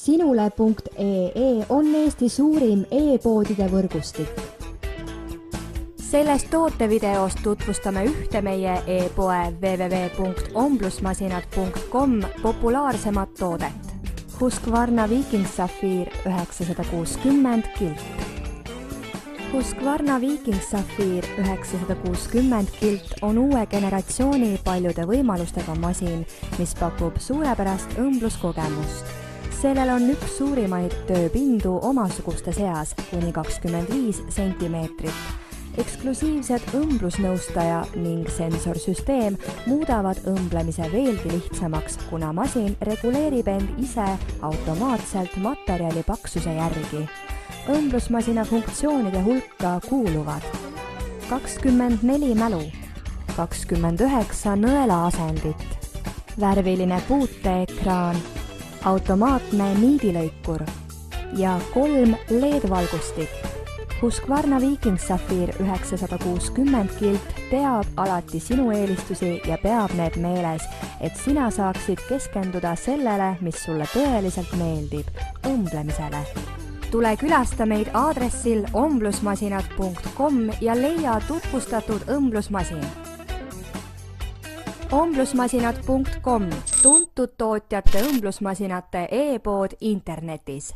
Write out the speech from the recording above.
Sinule.ee on Eesti suurim e-poodide võrgustik. Sellest tootevideost tutvustame ühte meie e-poe www.omblusmasinad.com populaarsemat toodet. Husqvarna Viking Sapphire 960 kilt. Husqvarna Viking Sapphire 960 kilt on uue generatsiooni paljude võimalustega masin, mis pakub suurepärast õmbluskogemust. Sellel on üks suurimaid tööpindu omasuguste seas kuni 25 sentimeetrit. Eksklusiivsed õmblusnõustaja ning sensorsüsteem muudavad õmblemise veelgi lihtsamaks, kuna masin reguleerib end ise automaatselt materjali paksuse järgi. Õmblusmasina funktsioonide hulka kuuluvad 24 mälu, 29 nõelaasendit, värviline puuteekraan, automaatne niidilõikur ja 3 LED-valgustik. Husqvarna Viking Sapphire 960 kilt teab alati sinu eelistusi ja peab need meeles, et sina saaksid keskenduda sellele, mis sulle tõeliselt meeldib, õmblemisele. Tule külasta meid aadressil omblusmasinad.com ja leia tutvustatud õmblusmasin. Omblusmasinad.com, tuntud tootjate õmblusmasinate e-pood internetis.